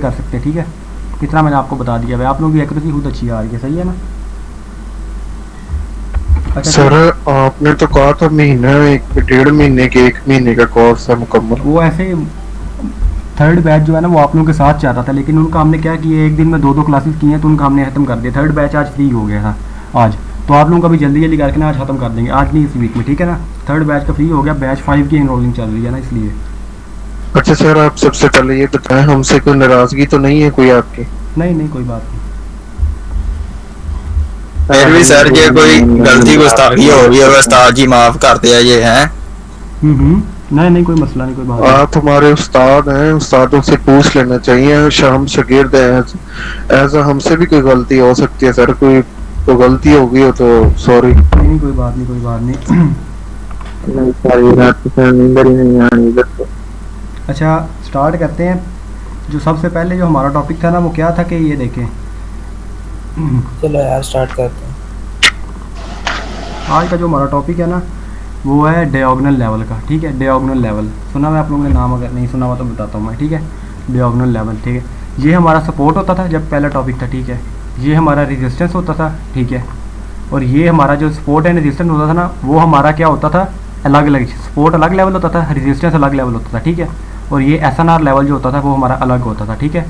कर सकते हैं, ठीक है। इतना मैंने आपको बता दिया है, आप लोगों की एक्यूरेसी खुद अच्छी आ रही है, सही है ना। अच्छा सर चलिए, आपने तो कहा था महीना, एक 1.5 महीने के, 1 महीने का कोर्स है मुकम्मल। वो ऐसे थर्ड बैच जो है ना वो आप लोगों के साथ चाह रहा था, लेकिन उनका हमने क्या किया, एक दिन में दो दो क्लासेस की हैं तो उनका हमने ख़त्म कर दिया। थर्ड बैच आज फ्री हो गया था आज, तो आप लोगों का भी जल्दी जल्दी करके ना आज ख़त्म कर देंगे, आज नहीं इस वीक में, ठीक है ना। थर्ड बैच का फ्री हो गया, बैच 5 की इनरोलिंग चल रही है ना, इसलिए। अच्छा सर, आप सबसे पहले ये बताएं, हमसे कोई नाराजगी तो नहीं है कोई आपकी? नहीं नहीं, कोई बात नहीं। फिर भी सर जे कोई गलती गुस्ताखी हो गई है उस्ताद जी माफ करते हैं ये हैं। नहीं नहीं, कोई मसला नहीं, कोई बात नहीं। आप हमारे उस्ताद हैं, उस्तादों से पूछ लेना चाहिए। हम शागिर्द हैं, ऐसा हमसे भी कोई गलती हो सकती है सर। कोई तो गलती हो गई हो तो सॉरी। नहीं नहीं, कोई बात नहीं, कोई बात नहीं। नहीं सर, ये रात की सर नींदर ही नहीं आनी इधर तो। अच्छा स्टार्ट करते हैं। जो सबसे पहले जो हमारा टॉपिक था ना वो क्या था कि ये देखें, चलो यार स्टार्ट करते हैं। आज का जो हमारा टॉपिक है ना वो है डायगोनल लेवल का, ठीक है। डायगोनल लेवल सुना है आप लोगों ने नाम, अगर नहीं सुना हुआ तो बताता हूँ मैं, ठीक है। डायगोनल लेवल, ठीक है। ये हमारा सपोर्ट होता था जब पहला टॉपिक था, ठीक है। ये हमारा रेजिस्टेंस होता था, ठीक है। और ये हमारा जो सपोर्ट एंड रेजिस्टेंस होता था ना वो हमारा क्या होता था, अलग अलग। सपोर्ट अलग लेवल होता था, रेजिस्टेंस अलग लेवल होता था, ठीक है। और ये SNR लेवल जो होता था वो हमारा अलग होता था, ठीक है।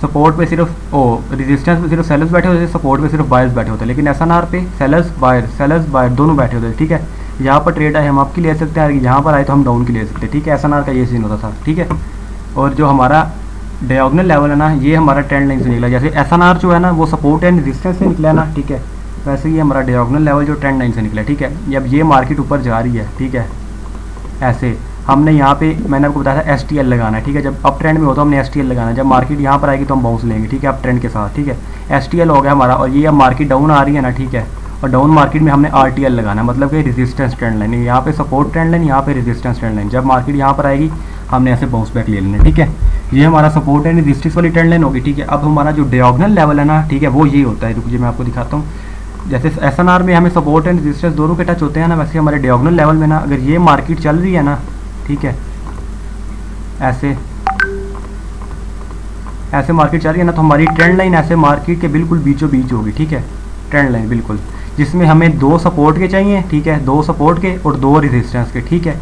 सपोर्ट पे सिर्फ रेजिस्टेंस पे सिर्फ सेलर्स बैठे होते थे, सपोर्ट पे सिर्फ बायर्स बैठे होते, लेकिन SNR पे सेलर्स बायर दोनों बैठे होते थे, ठीक है। यहाँ पर ट्रेड आए हम अप की ले सकते हैं, यहाँ पर आए तो हम डाउन की ले सकते हैं, ठीक है। SNR का ये सीन होता था, ठीक है। और जो हमारा डायगोनल लेवल है ना ये हमारा ट्रेंड लाइन से निकला, जैसे SNR जो है ना वो सपोर्ट एंड रेजिस्टेंस से निकला है ना, ठीक है। वैसे ही हमारा डायगोनल लेवल जो ट्रेंड लाइन से निकला है, ठीक है। जब ये मार्केट ऊपर जा रही है, ठीक है, ऐसे हमने यहाँ पे मैंने आपको बताया था STL लगाना है, ठीक है। जब अप ट्रेंड में हो तो हमने STL लगाना है, जब मार्केट यहाँ पर आएगी तो हम बाउंस लेंगे, ठीक है, अप ट्रेंड के साथ, ठीक है। STL हो गया हमारा, और ये अब मार्केट डाउन आ रही है ना, ठीक है। और डाउन मार्केट में हमने RTL लगाना है, मतलब कि रेजिस्टेंस ट्रेंड लाइन, यहाँ पे सपोर्ट ट्रेंड लाइन, यहाँ पे रेजिस्टेंस ट्रेंड लाइन। जब मार्केट यहाँ पर आएगी हमने ऐसे बाउंस बैक ले लेना है, ठीक है। ये हमारा सपोर्ट एंड रेजिस्टेंस वाली ट्रेंड लाइन होगी, ठीक है। अब हमारा जो डायगोनल लेवल है ना, ठीक है, वो ये होता है। रुकिए मैं आपको दिखाता हूँ। जैसे SNR में हमें सपोर्ट एंड रेजिस्टेंस दोनों के टच होते हैं ना, वैसे हमारे डायगोनल लेवल में ना अगर ये मार्केट चल रही है ना, ठीक है, ऐसे ऐसे मार्केट चल रही है ना, तो हमारी ट्रेंड लाइन ऐसे मार्केट के बिल्कुल बीचों बीच होगी, ठीक है। ट्रेंड लाइन बिल्कुल, जिसमें हमें 2 सपोर्ट के चाहिए, ठीक है, 2 सपोर्ट के और 2 रेजिस्टेंस के, ठीक है।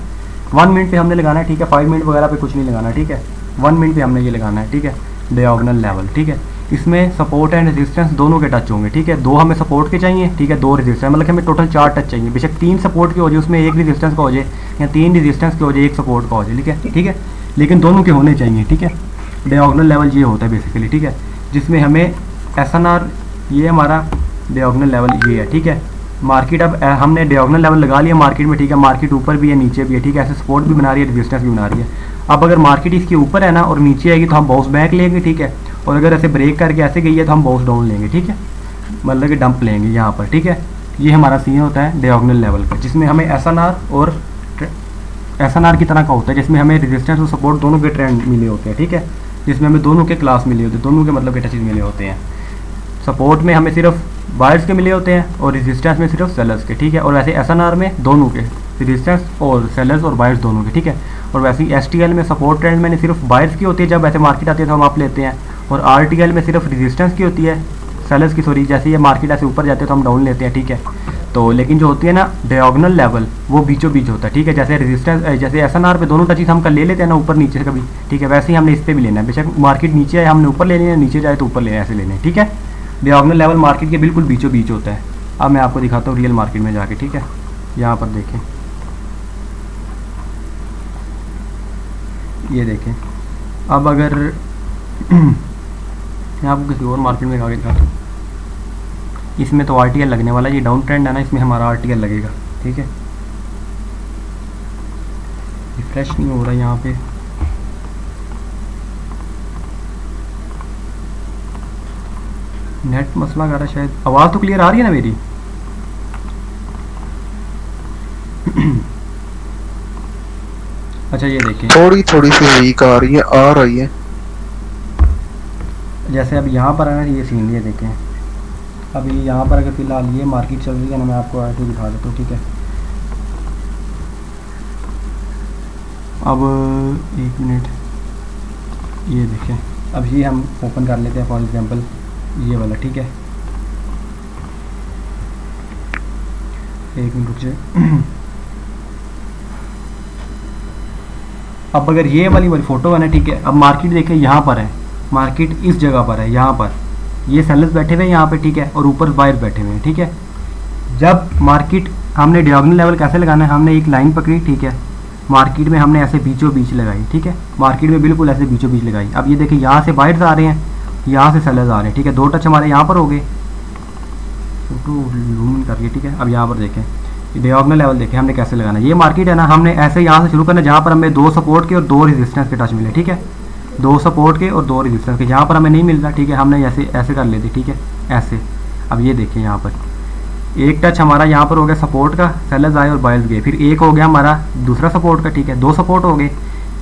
1 मिनट पे हमने लगाना है, ठीक है, 5 मिनट वगैरह पे कुछ नहीं लगाना, ठीक है। 1 मिनट पे हमने ये लगाना है, ठीक है, डायगोनल लेवल, ठीक है। इसमें सपोर्ट एंड रेजिस्टेंस दोनों के टच होंगे, ठीक है। 2 हमें सपोर्ट के चाहिए, ठीक है, 2 रेजिस्टेंस, मतलब कि हमें टोटल 4 टच चाहिए। बेशक 3 सपोर्ट के हो जाए, उसमें 1 रेजिस्टेंस का हो जाए, या 3 रेजिस्टेंस के हो जाए, 1 सपोर्ट का हो जाए, ठीक है, ठीक है। लेकिन दोनों के होने चाहिए, ठीक है। डायगोनल लेवल ये होता है बेसिकली, ठीक है, जिसमें हमें SNR, ये हमारा डायगोनल लेवल ये है, ठीक है। मार्केट अब हमने डायगोनल लेवल लगा लिया मार्केट में, ठीक है। मार्केट ऊपर भी है नीचे भी है, ठीक है, ऐसे सपोर्ट भी बना रही है, रेजिस्टेंस भी बना रही है। अब अगर मार्केट इसके ऊपर है ना और नीचे आएगी तो हम बाउंस बैक लेंगे, ठीक है। और अगर ऐसे ब्रेक करके ऐसे गई है तो हम बाउंस डाउन लेंगे, ठीक है, मतलब कि डंप लेंगे यहाँ पर, ठीक है। ये हमारा सीन होता है डायगोनल लेवल का, जिसमें हमें SNR की तरह का होता है, जिसमें हमें रेजिस्टेंस और सपोर्ट दोनों के ट्रेंड मिले होते हैं, ठीक है। जिसमें हमें दोनों के क्लास मिले होते हैं, दोनों के मतलब के टचेज मिले होते हैं। सपोर्ट में हमें सिर्फ बायर्स के मिले होते हैं और रेजिस्टेंस में सिर्फ सेलर्स के, ठीक है। और वैसे SNR में दोनों के, रेजिस्टेंस और सेलर्स और बायर्स दोनों के, ठीक है। और वैसे ही STL में सपोर्ट ट्रेंड में सिर्फ बायर्स की होती है, जब ऐसे मार्केट आती है तो हम आप लेते हैं। और RTL में सिर्फ रेजिस्टेंस की होती है, सेलर्स की, सॉरी, जैसे ये मार्केट ऐसे ऊपर जाते हैं तो हम डाउन लेते हैं, ठीक है। तो लेकिन जो होती है ना डायगोनल लेवल वो बीचों बीच होता है, ठीक है। जैसे रेजिस्टेंस, जैसे SNR पे दोनों टचेज हम कर ले लेते हैं ना, ऊपर नीचे से कभी, ठीक है, वैसे ही हमने इस पर भी लेना है। बेशक मार्केट नीचे आए हमने ऊपर ले लेना है, नीचे जाए तो ऊपर लेना है, ऐसे लेने, ठीक है। डायगोनल लेवल मार्केट के बिल्कुल बीचों बीच होता है। अब मैं आपको दिखाता हूँ रियल मार्केट में जाके, ठीक है। यहाँ पर देखें, ये देखें। अब अगर मैं आपको किसी और मार्केट में आगे दिखाता हूँ, इसमें तो RTL लगने वाला है, ये डाउन ट्रेंड है ना, इसमें हमारा RTL लगेगा, ठीक है। रिफ्रेश नहीं हो रहा यहाँ पे, नेट मसला कर रहा है शायद। आवाज़ तो क्लियर आ रही है ना मेरी? अच्छा ये देखें, थोड़ी थोड़ी सी वीक आ रही है, आ रही है। जैसे अब यहाँ पर है ना ये सीन, ये देखें। अभी यहाँ पर अगर फिलहाल ये मार्केट चल रही है ना, मैं आपको ऐसे दिखा देता हूँ, ठीक है। अब 1 मिनट, ये देखें, अब ये हम ओपन कर लेते हैं फॉर एग्जांपल ये वाला, ठीक है। एक मिनट रुक जाए। अब अगर ये वाली फ़ोटो है ना, ठीक है, अब मार्केट देखें यहाँ पर है, मार्केट इस जगह पर है, यहाँ पर ये सेलर्स बैठे हुए हैं यहाँ पे, ठीक है, और ऊपर बायर्स बैठे हुए हैं, ठीक है। जब मार्केट हमने डायगोनल लेवल कैसे लगाना है, हमने एक लाइन पकड़ी, ठीक है, मार्केट में हमने ऐसे बीचों बीच लगाई, ठीक है, मार्केट में बिल्कुल ऐसे बीचों बीच लगाई। अब ये देखिए यहाँ से बायर्स आ रहे हैं, यहाँ से सेलर्स आ रहे हैं, ठीक है, 2 टच हमारे यहाँ पर हो गए, फोटो लूम करके, ठीक है। अब यहाँ पर देखें डायगोनल लेवल देखें हमने कैसे लगाना है। ये मार्केट है ना, हमने ऐसे यहाँ से शुरू करना जहाँ पर हमें 2 सपोर्ट के और 2 रेजिस्टेंस के टच मिले, ठीक है, 2 सपोर्ट के और 2 रेजिस्टेंस के। जहाँ पर हमें नहीं मिल रहा, ठीक है, हमने ऐसे ऐसे कर लेते, ठीक है, ऐसे। अब ये देखिए यहाँ पर एक टच हमारा यहाँ पर हो गया सपोर्ट का, सेलर्स आए और बायर्स गए, फिर एक हो गया हमारा दूसरा सपोर्ट का, ठीक है, 2 सपोर्ट हो गए।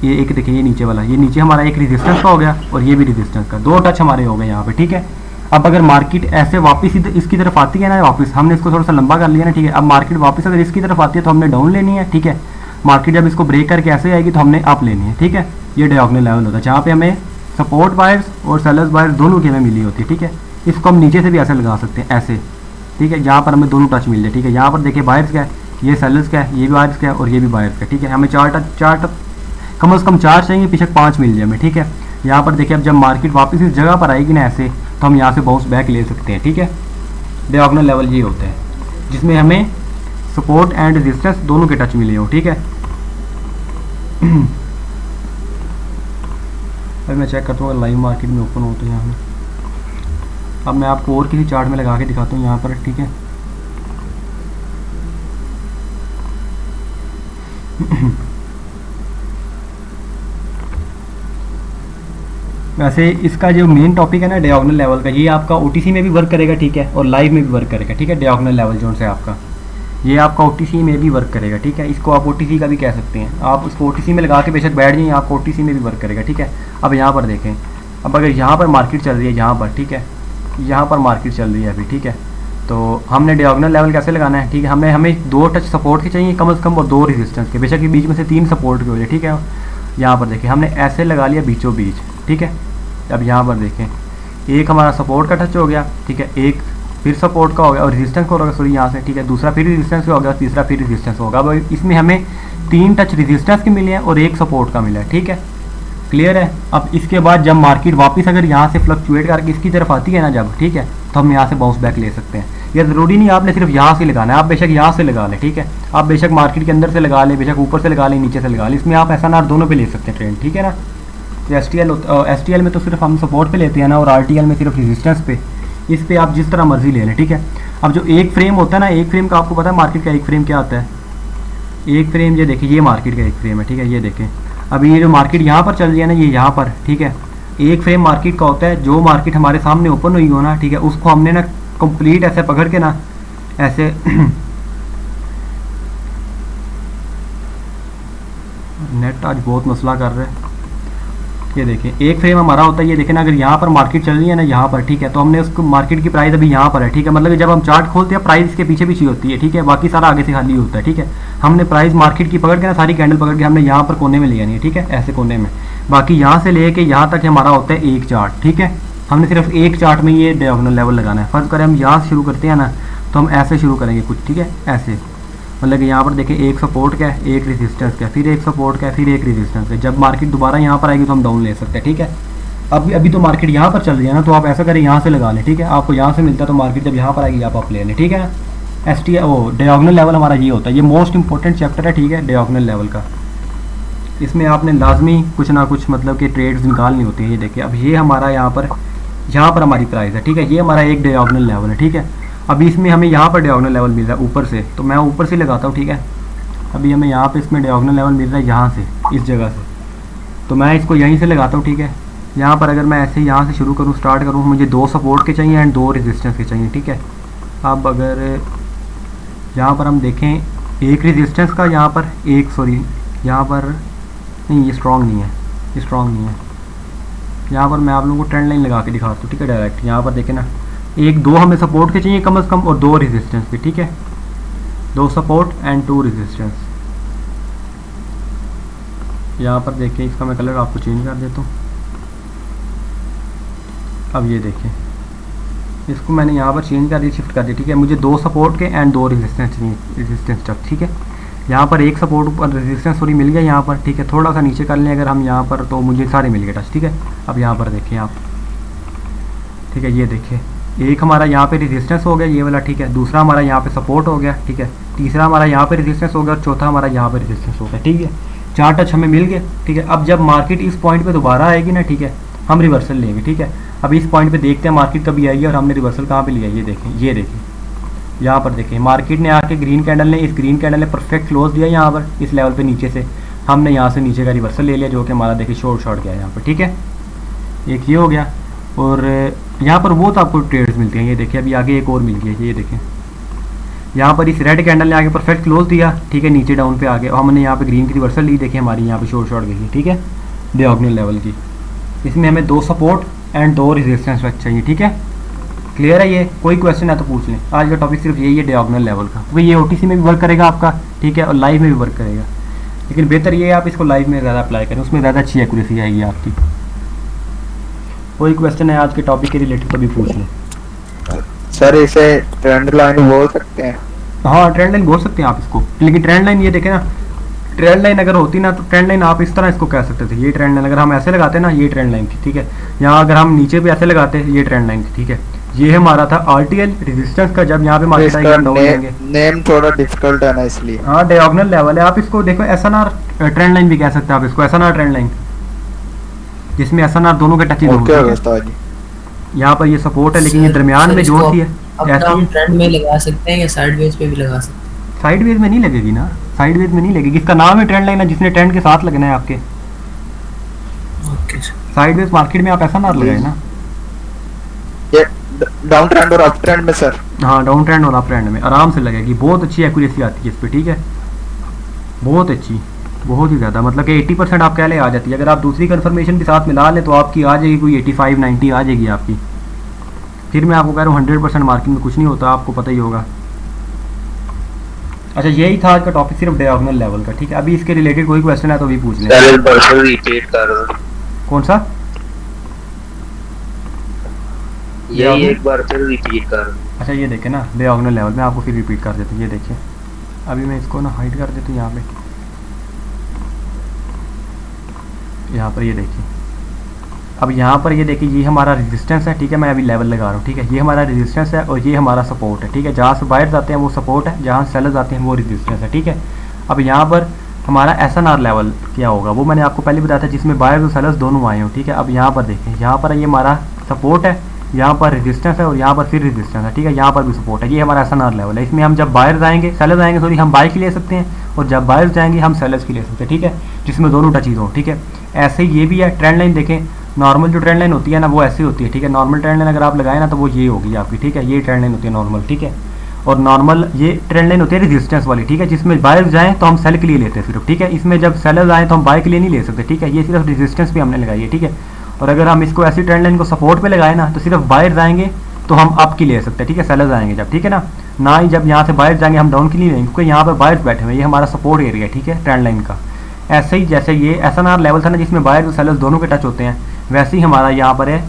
ये एक देखिए ये नीचे वाला, ये नीचे हमारा एक रेजिस्टेंस का हो गया और ये भी रेजिस्टेंस का, 2 टच हमारे हो गए यहाँ पे, ठीक है। अब अगर मार्केट ऐसे वापस इसकी तरफ आती है ना, वापस हमने इसको थोड़ा सा लंबा कर लिया ना, ठीक है। अब मार्केट वापस अगर इसकी तरफ आती है तो हमने डाउन लेनी है, ठीक है। मार्केट जब इसको ब्रेक करके ऐसे आएगी तो हमने अप लेनी है, ठीक है। ये डायगोनल लेवल होता है जहाँ पे हमें सपोर्ट बायर्स और सेलर्स बायर्स दोनों की हमें मिली होती है, ठीक है। इसको हम नीचे से भी ऐसे लगा सकते हैं, ऐसे, ठीक है, जहाँ पर हमें दोनों टच मिल जाए, ठीक है। यहाँ पर देखिए बायर्स क्या है, ये सेलर्स क्या है, ये भी बायर्स क्या है और ये भी बायर्स का, ठीक है। हमें 4 टच कम से कम 4 चाहिए, पीछे 5 मिल जाए हमें, ठीक है। यहाँ पर देखिए अब जब मार्केट वापस इस जगह पर आएगी ना ऐसे, तो हम यहाँ से बाउंस बैक ले सकते हैं, ठीक है। डायगोनल लेवल ये होता है जिसमें हमें सपोर्ट एंड रेजिस्टेंस दोनों के टच मिले हो, ठीक है। अब मैं चेक करता हूँ लाइव मार्केट में ओपन हो तो यहाँ में, अब मैं आपको और किसी चार्ट में लगा के दिखाता हूँ यहाँ पर, ठीक है। वैसे इसका जो मेन टॉपिक है ना डायगोनल लेवल का, ये आपका ओटीसी में भी वर्क करेगा, ठीक है, और लाइव में भी वर्क करेगा, ठीक है। डायगोनल लेवल जोन से आपका ये आपका ओटीसी में भी वर्क करेगा, ठीक है। इसको आप ओटीसी का भी कह सकते हैं, आप उसको ओटीसी में लगा के बेशक बैठ जाइए, आपको ओटीसी में भी वर्क करेगा, ठीक है। अब यहाँ पर देखें, अब अगर यहाँ पर मार्केट चल रही है, यहाँ पर, ठीक है, यहाँ पर मार्केट चल रही है अभी, ठीक है, तो हमने डायगोनल लेवल कैसे लगाना है, ठीक है। हमें 2 टच सपोर्ट के चाहिए कम से कम और 2 रेजिस्टेंस के, बेशक के बीच में से 3 सपोर्ट के हो जाए, ठीक है। यहाँ पर देखिए हमने ऐसे लगा लिया बीचों बीच, ठीक है। अब यहाँ पर देखें एक हमारा सपोर्ट का टच हो गया, ठीक है, एक फिर सपोर्ट का हो गया और रेजिस्टेंस का होगा, सॉरी यहाँ से, ठीक है, दूसरा फिर रेजिस्टेंस का हो गया, तीसरा फिर रेजिस्टेंस होगा। अब इसमें हमें 3 टच रेजिस्टेंस के मिले हैं और 1 सपोर्ट का मिला है, ठीक है, क्लियर है। अब इसके बाद जब मार्केट वापस अगर यहाँ से फ्लक्चुएट करके इसकी तरफ आती है ना जब, ठीक है, तो हम यहाँ से बाउंस बैक ले सकते हैं। यह ज़रूरी नहीं आपने सिर्फ यहाँ से लगाना है, आप बेशक यहाँ से लगा लें, ठीक है, आप बेशक मार्केट के अंदर से लगा लें, बेशक ऊपर से लगा लें, नीचे से लगा लें, इसमें आप SNR दोनों पे ले सकते हैं ट्रेंड, ठीक है ना। तो STL में तो सिर्फ हम सपोर्ट पे लेते हैं ना, और RTL में सिर्फ रेजिस्टेंस पे, इस पे आप जिस तरह मर्जी ले लें, ठीक है। अब जो एक फ्रेम होता है ना, एक फ्रेम का आपको पता है मार्केट का एक फ्रेम क्या होता है, एक फ्रेम ये देखिए, ये मार्केट का एक फ्रेम है, ठीक है, ये देखें अभी ये जो मार्केट यहाँ पर चल रही है ना, ये यहाँ पर, ठीक है, एक फ्रेम मार्केट का होता है, जो मार्केट हमारे सामने ओपन हुई हो ना, ठीक है, उसको हमने ना कंप्लीट ऐसे पकड़ के ना ऐसे नेट आज बहुत मसला कर रहे हैं। ये देखें एक फ्रेम हमारा होता है, ये देखें ना, अगर यहाँ पर मार्केट चल रही है ना यहाँ पर, ठीक है, तो हमने उसको मार्केट की प्राइस अभी यहाँ पर है, ठीक है, मतलब जब हम चार्ट खोलते हैं प्राइस इसके पीछे पीछे होती है, ठीक है, बाकी सारा आगे से खाली होता है, ठीक है। हमने प्राइस मार्केट की पकड़ के ना सारी कैंडल पकड़ के हमने यहाँ पर कोने में ले आनी है, ठीक है, ऐसे कोने में, बाकी यहाँ से लेके यहाँ तक हमारा होता है एक चार्ट, ठीक है। हमने सिर्फ एक चार्ट में ये डायगोनल लेवल लगाना है। फर्ज करें हम यहाँ से शुरू करते हैं ना, तो हम ऐसे शुरू करेंगे कुछ, ठीक है, ऐसे, मतलब कि यहाँ पर देखें एक सपोर्ट का है, एक रेजिस्टेंस का है, फिर एक सपोर्ट का है, फिर एक रेजिस्टेंस का है। जब मार्केट दोबारा यहाँ पर आएगी तो हम डाउन ले सकते हैं, ठीक है। अभी तो मार्केट यहाँ पर चल रही है ना, तो आप ऐसा करें यहाँ से लगा लें, ठीक है, आपको यहाँ से मिलता है, तो मार्केट जब यहाँ पर आएगी आप ले लें, ठीक है। डायगोनल लेवल हमारा ये होता है, ये मोस्ट इंपॉर्टेंट चैप्टर है, ठीक है, डायगोनल लेवल का। इसमें आपने लाजमी कुछ ना कुछ मतलब कि ट्रेड्स निकालनी होती है। ये देखिए अब ये हमारा यहाँ पर हमारी प्राइस है, ठीक है, ये हमारा एक डायगोनल लेवल है, ठीक है। अभी इसमें हमें यहाँ पर डायगोनल लेवल मिल रहा है ऊपर से, तो मैं ऊपर से लगाता हूँ, ठीक है। अभी हमें यहाँ पे इसमें डायगोनल लेवल मिल रहा है यहाँ से, इस जगह से, तो मैं इसको यहीं से लगाता हूँ, ठीक है। यहाँ पर अगर मैं ऐसे यहाँ से शुरू करूँ, स्टार्ट करूँ, मुझे 2 सपोर्ट के चाहिए एंड 2 रेजिस्टेंस के चाहिए, ठीक है। अब अगर यहाँ पर हम देखें एक रेजिस्टेंस का, यहाँ पर एक, सॉरी यहाँ पर नहीं, ये स्ट्रॉन्ग नहीं है, ये स्ट्रॉन्ग नहीं है। यहाँ पर मैं आप लोगों को ट्रेंड लाइन लगा के दिखाता हूँ, ठीक है, डायरेक्ट। यहाँ पर देखें ना, 1-2 हमें सपोर्ट के चाहिए कम से कम और 2 रेजिस्टेंस के, ठीक है, 2 सपोर्ट एंड 2 रेजिस्टेंस। यहाँ पर देखिए इसका मैं कलर आपको चेंज कर देता हूँ। अब ये देखिए, इसको मैंने यहाँ पर चेंज कर दिया, शिफ्ट कर दिया, ठीक है। मुझे 2 सपोर्ट के एंड 2 रेजिस्टेंस चाहिए, रेजिस्टेंस तक, ठीक है। यहाँ पर एक सपोर्ट ऊपर रेजिस्टेंस थोड़ी मिल गया यहाँ पर, ठीक है। थोड़ा सा नीचे कर लें अगर हम यहाँ पर, तो मुझे सारे मिल गए टच, ठीक है। अब यहाँ पर देखिए आप, ठीक है, ये देखिए एक हमारा यहाँ पे रेजिस्टेंस हो गया ये वाला, ठीक है। दूसरा हमारा यहाँ पे सपोर्ट हो गया, ठीक है। तीसरा हमारा यहाँ पे रेजिस्टेंस हो गया और चौथा हमारा यहाँ पे रेजिस्टेंस हो गया, ठीक है। 4 टच हमें मिल गए, ठीक है। अब जब मार्केट इस पॉइंट पे दोबारा आएगी ना, ठीक है, हम रिवर्सल लेंगे, ठीक है। अब इस पॉइंट पे देखते हैं मार्केट कभी आएगी और हमने रिवर्सल कहाँ पे लिया, ये देखें, ये देखें यहाँ पर देखें, मार्केट ने आके ग्रीन कैंडल ने, इस ग्रीन कैंडल ने परफेक्ट क्लोज दिया यहाँ पर इस लेवल पे नीचे से, हमने यहाँ से नीचे का रिवर्सल ले लिया जो कि हमारा देखिए शॉर्ट गया यहाँ पर, ठीक है। एक ये हो गया, और यहाँ पर वो तो आपको ट्रेड्स मिलती हैं, ये देखिए अभी आगे एक और मिल गया, ये देखें यहाँ पर इस रेड कैंडल ने आगे परफेक्ट क्लोज दिया, ठीक है, नीचे डाउन पे आगे, और हमने यहाँ पे ग्रीन की रिवर्सल ली, देखिए हमारी यहाँ पे शॉर्ट गई है, ठीक है, डायगोनल लेवल की। इसमें हमें 2 सपोर्ट एंड 2 रेजिस्टेंस चाहिए, ठीक है। क्लियर है ये? कोई क्वेश्चन है तो पूछ लें। आज का टॉपिक सिर्फ यही है डायगोनल लेवल का। तो ये OTC में भी वर्क करेगा आपका, ठीक है, और लाइव में भी वर्क करेगा, लेकिन बेहतर ये है आप इसको लाइव में ज़्यादा अप्लाई करें, उसमें ज़्यादा अच्छी एक्यूरेसी आएगी आपकी। कोई क्वेश्चन है आज के टॉपिक के रिलेटेड तो भी पूछ लें। सर इसे ट्रेंड लाइन बोल सकते हैं? हाँ, ट्रेंड लाइन बोल सकते हैं आप इसको, लेकिन ट्रेंड लाइन ये देखें ना, ट्रेंड लाइन अगर होती ना तो ट्रेंड लाइन आप इस तरह इसको कह सकते थे, ये ट्रेंड लाइन अगर हम ऐसे लगाते ना, ये ट्रेंड लाइन थी, ठीक है। यहाँ अगर हम नीचे भी ऐसे लगाते, ये ट्रेंड लाइन थी, ठीक है। ये हमारा था RTL रेजिस्टेंस का, जब यहाँ पे मार्केट आएगा डाउन जाएंगे। नेम थोड़ा डिफिकल्ट है ना इसलिए। हाँ, डायगोनल लेवल है, आप इसको देखो SNR ट्रेंड लाइन भी कह सकते हैं आप इसको, SNR ट्रेंड लाइन, जिसमें SNR दोनों के टच ओके होते उस्ताद जी। हैं। यहाँ पर ये सपोर्ट है, लेकिन ये दरमियान में जो सी है ऐसी ट्रेंड में लगा सकते हैं या साइडवेज पे भी लगा सकते हैं? साइडवेज में नहीं लगेगी ना, साइडवेज में नहीं लगेगी, इसका नाम है ट्रेंड लाइन है, जिसने ट्रेंड के साथ लगना है आपके। ओके साइडवेज मार्केट में आप SNR लगाए ना। ये डाउन ट्रेंड और अप ट्रेंड में सर? हाँ, डाउन ट्रेंड और अप ट्रेंड में आराम से लगेगी, बहुत अच्छी एक्यूरेसी आती है इस पर, ठीक है, बहुत अच्छी, बहुत ही ज़्यादा, मतलब कि 80% आप कह ले आ जाती है। अगर आप दूसरी कंफर्मेशन के साथ मिला लें तो आपकी आ जाएगी कोई 85-90 आ जाएगी आपकी। फिर मैं आपको कह रहा हूँ 100% मार्किंग में कुछ नहीं होता, आपको पता ही होगा। अच्छा, यही था आज का टॉपिक, सिर्फ डायगोनल लेवल का, ठीक है। अभी इसके रिलेटेड कोई क्वेश्चन है तो भी पूछ लें। रिपीट कर दो। कौन सा? यही एक बार फिर रिपीट कर दो। अच्छा, ये देखें ना डायगोनल लेवल में, आपको फिर रिपीट कर देते हैं, ये देखिए अभी मैं इसको ना हाइड कर देता हूँ यहाँ पे, यहाँ पर ये देखिए, अब यहाँ पर ये देखिए ये हमारा रेजिस्टेंस है, ठीक है, मैं अभी लेवल लगा रहा हूँ, ठीक है। ये हमारा रेजिस्टेंस है और ये हमारा सपोर्ट है, ठीक है। जहाँ से बायर्स आते हैं वो सपोर्ट है, जहाँ सेलर्स आते हैं वो रेजिस्टेंस है, ठीक है। अब यहाँ पर हमारा SNR लेवल क्या होगा वो मैंने आपको पहले बताया था, जिसमें बायर्स और सेलर्स दोनों आए हो, ठीक है। अब यहाँ पर देखें, यहाँ पर ये हमारा सपोर्ट है, यहाँ पर रेजिस्टेंस है और यहाँ पर फिर रेजिस्टेंस है, ठीक है। यहाँ पर भी सपोर्ट है, ये हमारा SNR लेवल है। इसमें हम जब बायर्स आएंगे, सेलर्स आएंगे सॉरी, हम बाय की ले सकते हैं, और जब बायर्स जाएंगे हम सेलर्स की ले सकते हैं, ठीक है, जिसमें दोनों टचीज हो, ठीक है। ऐसे ही ये भी है ट्रेंड लाइन, देखें नॉर्मल जो ट्रेंड लाइन होती है ना वो ऐसी होती है, ठीक है। नॉर्मल ट्रेंड लाइन अगर आप लगाए ना तो वो ये होगी आपकी, ठीक है, ये ट्रेंड लाइन होती है नॉर्मल, ठीक है। और नॉर्मल ये ट्रेंड लाइन होती है रेजिस्टेंस वाली, ठीक है, जिसमें बायर्स जाएं तो हम सेल के लिए लेते हैं सिर्फ, ठीक है। इसमें जब सेलर्स आए तो हम बाय के लिए नहीं ले सकते, ठीक है। ये सिर्फ रेजिस्टेंस पे हमने लगाई है, ठीक है। और अगर हम इसको ऐसी ट्रेंड लाइन को सपोर्ट पे लगाए ना तो सिर्फ बायर्स आएंगे तो हम अप की ले सकते हैं, ठीक है, सेलर्स आएंगे जब, ठीक है ना ही जब यहाँ से बायर्स जाएंगे हम डाउन की नहीं लेंगे, क्योंकि यहाँ पर बायर्स बैठे हुए, ये हमारा सपोर्ट एरिया है, ठीक है, ट्रेंड लाइन का। ऐसे ही जैसे ये SNR लेवल था ना जिसमें बायर्स और सेलर्स दोनों के टच होते हैं, वैसे ही हमारा यहाँ पर है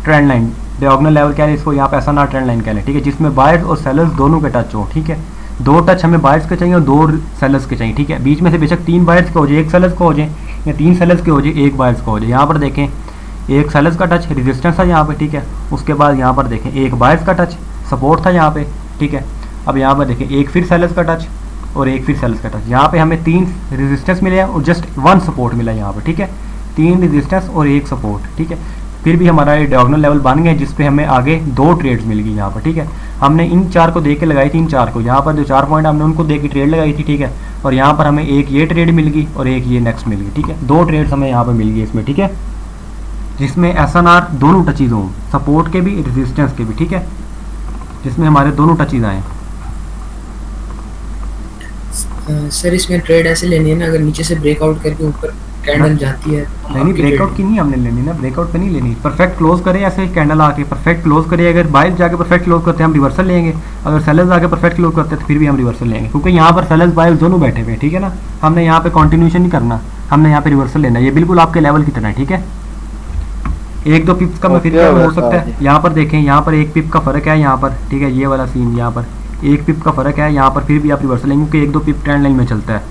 ट्रेंड लाइन, डायगोनल लेवल कह रहे हैं इसको, यहाँ पे SNR ट्रेंड लाइन कह रहे हैं, ठीक है, जिसमें बायर्स और सेलर्स दोनों के टच हो, ठीक है। 2 टच हमें बायर्स के चाहिए और 2 सेलर्स के चाहिए, ठीक है। बीच में से बेशक 3 बायर्स के हो जाए, 1 सेलर्स को हो जाए, या 3 सेलर्स के हो जाए, 1 बायर्स को हो जाए। यहाँ पर देखें 1 सेलर्स का टच रेजिस्टेंस था यहाँ पे, ठीक है। उसके बाद यहाँ पर देखें 1 बायर्स का टच सपोर्ट था यहाँ पे, ठीक है। अब यहाँ पर देखें 1 फिर सेलर्स का टच और 1 फिर सेलर्स का टच। यहाँ पे हमें 3 रेजिस्टेंस मिले हैं और जस्ट 1 सपोर्ट मिला यहाँ पर, ठीक है। 3 रेजिस्टेंस और 1 सपोर्ट, ठीक है। फिर भी हमारा ये डायगोनल लेवल बन गए, जिसपे हमें आगे 2 ट्रेड्स मिल गई यहाँ पर, ठीक है। हमने इन 4 को देख के लगाई थी, इन 4 को, यहाँ पर जो 4 पॉइंट हमने उनको देख के ट्रेड लगाई थी, ठीक है। और यहाँ पर हमें एक ये ट्रेड मिल गई और एक ये नेक्स्ट मिल गई, ठीक है। 2 ट्रेड्स हमें यहाँ पर मिल गई इसमें, ठीक है, जिसमें SNR दोनों टचीज हों, सपोर्ट के भी रेजिस्टेंस के भी, ठीक है, जिसमें हमारे दोनों टचीज आए। सर इसमें ट्रेड ऐसे लेनी है ना, अगर नीचे से ब्रेकआउट करके ऊपर कैंडल जाती है तो नहीं, ब्रेकआउट की नहीं हमने लेनी ना, ब्रेकआउट पे नहीं लेनी, परफेक्ट क्लोज करे ऐसे कैंडल आके परफेक्ट क्लोज करे। अगर बाइस जाके परफेक्ट क्लोज करते हैं हम रिवर्सल लेंगे, अगर सेलर्स आके परफेक्ट क्लोज करते हैं तो फिर भी हम रिवर्सल लेंगे, क्योंकि यहाँ पर सेलर्स बाइस दोनों बैठे हुए हैं, ठीक है ना। हमने यहाँ पे कंटिन्यूशन नहीं करना, हमने यहाँ पे रिवर्सल लेना, ये बिल्कुल आपके लेवल की तरह है, ठीक है। एक दो पिप्स का मैं फिर क्या क्या हो हुआ सकता है, था? यहाँ पर देखें, यहाँ पर एक पिप का फ़र्क है यहाँ पर, ठीक है, ये वाला सीन यहाँ पर एक पिप का फ़र्क है, यहाँ पर फिर भी आप रिवर्सल लेंगे क्योंकि एक दो पिप ट्रेंड लाइन में चलता है,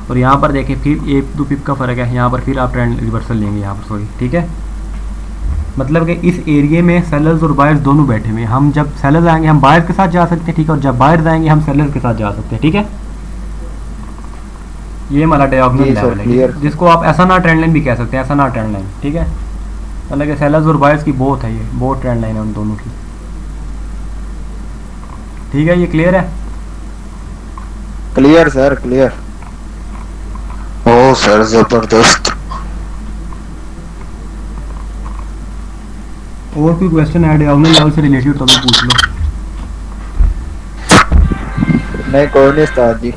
और यहाँ पर देखें फिर एक दो पिप का फ़र्क है, यहाँ पर फिर आप ट्रेंड रिवर्सल लेंगे यहाँ पर, सॉरी, ठीक है। मतलब कि इस एरिया में सेलर्स और बायर्स दोनों बैठे हुए हैं, हम जब सेलर्स आएंगे हम बायर्स के साथ जा सकते हैं, ठीक है, और जब बायर्स आएंगे हम सेलर्स के साथ जा सकते हैं, ठीक है। ये हमारा डायगोनल जी सर, लेवल है, clear। जिसको आप ऐसा ना ट्रेंड लाइन भी कह सकते हैं, ऐसा ना ट्रेंड लाइन, ठीक है। मतलब कि सेलर्स और बायर्स की बोथ है, ये बोथ ट्रेंड लाइन है उन दोनों की, ठीक है। ये क्लियर है? Clear sir, clear. ओ सर जबरदस्त। और कोई क्वेश्चन है डायगोनल लेवल से रिलेटेड तो भी पूछ लो। नहीं कोई नहीं उस्ताद जी।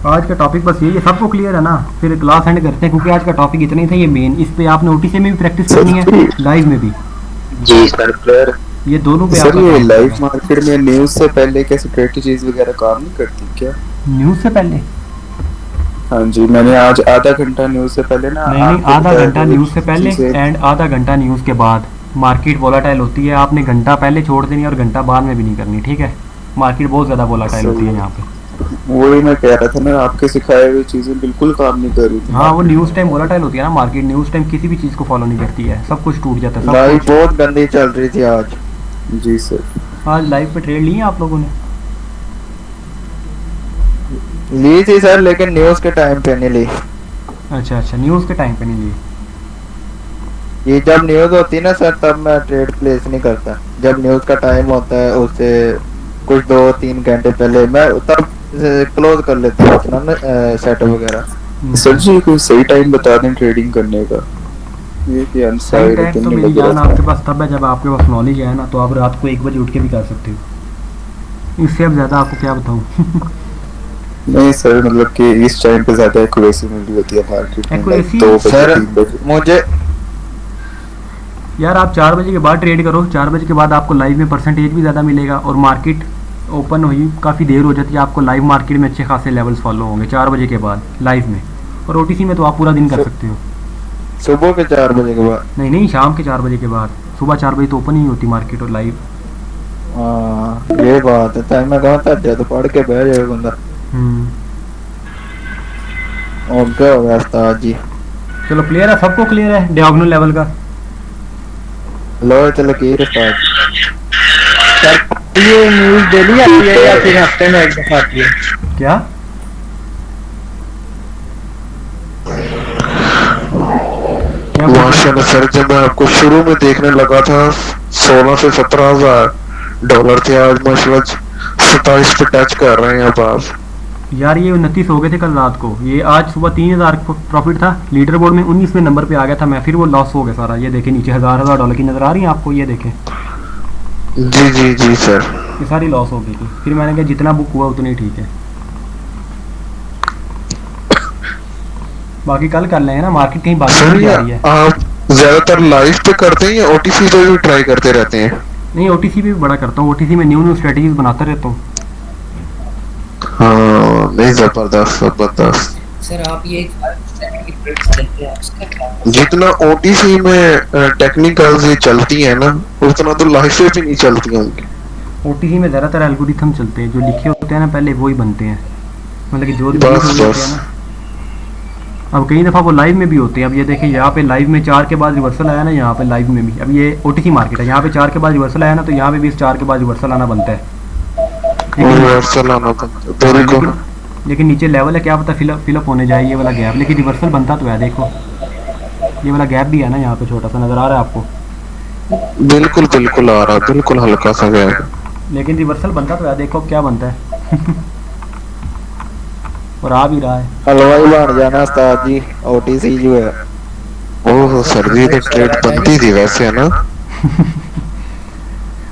आज का टॉपिक बस यही है, सबको क्लियर है ना? फिर क्लास एंड करते हैं क्योंकि आज का टॉपिक इतना ही था, ये मेन, इस पे आपने ओटीसी में भी प्रैक्टिस करनी है, लाइव में भी, जी सर, क्लियर। ये दोनों पे सर आपका ये काम लाइव होगा। मार्केट में न्यूज से पहले क्या स्ट्रेटजीज वगैरह काम नहीं करती क्या? न्यूज़ से पहले? हाँ जी, मैंने आज आधा घंटा न्यूज से पहले ना नहीं, आपको आधा बताया घंटा वो न्यूज़ से पहले चीज़ें- एंड आधा घंटा न्यूज़ के बाद। मार्केट वोलाटाइल होती है, आपने घंटा पहले छोड़ देनी और घंटा बाद में भी नहीं करनी, ठीक है। मार्केट बहुत ज़्यादा वोलाटाइल होती है यहाँ पे। वही मैं कह रहा था ना, आपके सिखाए हुए चीजें बिल्कुल काम नहीं कर रही थी। हाँ, वो न्यूज़ टाइम वोलाटाइल होती है ना मार्केट, न्यूज़ टाइम किसी भी चीज़ को फॉलो नहीं करती है, सब कुछ टूट जाता है, सब लाइव कुछ। बहुत गंदी चल रही थी आज। जी सर। आज लाइव पे ट्रेड ली है आप लोगों ने? ली थी सर, लेकिन न्यूज के टाइम पे नहीं ली। अच्छा अच्छा, न्यूज़ के टाइम पे नहीं ली। ये जब न्यूज होती है ना सर, तब मैं ट्रेड प्लेस नहीं करता। जब न्यूज का टाइम होता है उससे कुछ 2-3 घंटे पहले मैं तब क्लोज कर लेता हूँ अपना ना सेटअप वगैरह। सर जी कोई सही टाइम बता दें ट्रेडिंग करने का। ये कि सही अनसाइड टाइम तो मेरी जान आपके पास तब है जब आपके पास नॉलेज है ना, तो आप रात को 1 बजे उठ के भी कर सकते हो। इससे अब ज़्यादा आपको क्या बताऊँ। नहीं सर, मतलब कि इस टाइम पे ज्यादा एक्यूरेसी मिल रही होती है मार्केट में, like Accuracy? 2 बजे सर 3 बजे। मुझे यार आप 4 बजे के बाद ट्रेड करो, 4 बजे के बाद आपको लाइव में परसेंटेज भी ज़्यादा मिलेगा, और मार्केट ओपन हुई काफ़ी देर हो जाती है, आपको लाइव मार्केट में अच्छे खासे लेवल्स फॉलो होंगे 4 बजे के बाद लाइव में। और ओटीसी में तो आप पूरा दिन कर सकते हो। सुबह के 4 बजे के बाद? नहीं नहीं, शाम के 4 बजे के बाद, सुबह 4 बजे तो ओपन ही होती मार्केट और लाइव। हाँ ये बात है, टाइम में कहा था तो पढ़ के बैठ जाए बंदा। और क्या हो गया उस्ताद जी? चलो क्लियर है, सबको क्लियर है डायगोनल लेवल का? लो चलो की उस्ताद। ये न्यूज डेली आती है या फिर हफ्ते में एक दफा आती है? क्या? क्या बोल रहे माशाल्लाह सर, जब मैं आपको शुरू में देखने लगा था 16 से 17 हजार डॉलर थे, आज माशाल्लाह 27 पे टच कर रहे हैं अब आप। हो? यार ये 29 हो गए थे कल रात को, ये आज सुबह 3000 प्रॉफिट था, लीडर बोर्ड में 19वें नंबर पे आ गया था मैं, फिर वो लॉस हो गया सारा। ये देखें नीचे हजार डॉलर की नज़र आ रही है आपको, ये देखें जी जी जी सर। ये सारी लॉस हो गई थी। फिर मैंने कहा जितना बुक हुआ उतनी ठीक है, बाकी कल कर लेंगे ना, मार्केट कहीं बाकी सर नहीं ये जा रही है। आप ज्यादातर लाइव पे करते हैं या ओटीसी पे भी ट्राई करते रहते हैं? नहीं, ओटीसी पे भी बड़ा करता हूँ, ओटीसी में न्यू न्यू स्ट्रेटजीज बनाता रहता हूँ। हाँ नहीं, जबरदस्त जबरदस्त। सर आप ये ट्रेड्स देते हैं, उसका क्या? जितना ओटीसी में टेक्निकल ये चलती है ना, उतना तो लाइव पे भी नहीं चलती होंगी। ओटीसी में ज़्यादातर एल्गोरिथम चलते हैं, जो लिखे होते हैं ना पहले वही बनते हैं, मतलब कि जो भी बस, लिखे हुए होते बस। हैं ना। अब कई दफ़ा वो लाइव में भी होते हैं। अब ये देखें यहाँ पे लाइव में 4 के बाद रिवर्सल आया ना, यहाँ पे लाइव में भी, अब ये ओटीसी मार्केट है, यहाँ पे 4 के बाद रिवर्सल आया ना, तो यहाँ पे भी इस 4 के बाद रिवर्सल आना बनता है। रिवर्सल आना था बिल्कुल। लेकिन नीचे लेवल है, क्या पता फिलअप होने जाए ये वाला गैप, लेकिन रिवर्सल बनता तो है। देखो ये वाला गैप भी है ना यहाँ पे, छोटा सा नज़र आ रहा है आपको, बिल्कुल बिल्कुल आ रहा, बिल्कुल हल्का सा गया। लेकिन रिवर्सल बनता तो है। देखो अब क्या बनता है। और आ भी रहा है। हलवाई बन जाना उस्ताद जी, ओटीसी जो है। ओह सर, ये तो ट्रेड बनती थी वैसे है ना।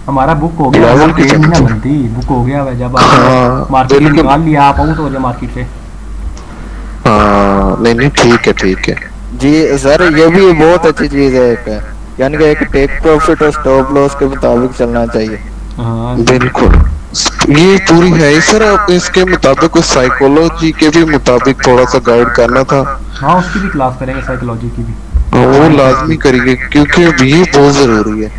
हमारा बुक हो गया, लेवल की ट्रेड नहीं ना चलती। बनती, बुक हो गया है जब हाँ, आप मार्केट में बिल्कुल। निकाल लिया, आप आउट हो जाए मार्केट से। हाँ नहीं नहीं, ठीक है ठीक है। जी सर, ये भी बहुत अच्छी चीज है एक, यानी कि एक टेक प्रॉफिट और स्टॉप लॉस के मुताबिक चलना चाहिए। हाँ बिल्कुल ये पूरी है ही सर। आप इसके मुताबिक उस साइकोलॉजी के भी मुताबिक थोड़ा सा गाइड करना था। हाँ, उसकी भी क्लास करेंगे, साइकोलॉजी की भी। वो लाजमी करिए क्योंकि ये बहुत जरूरी है।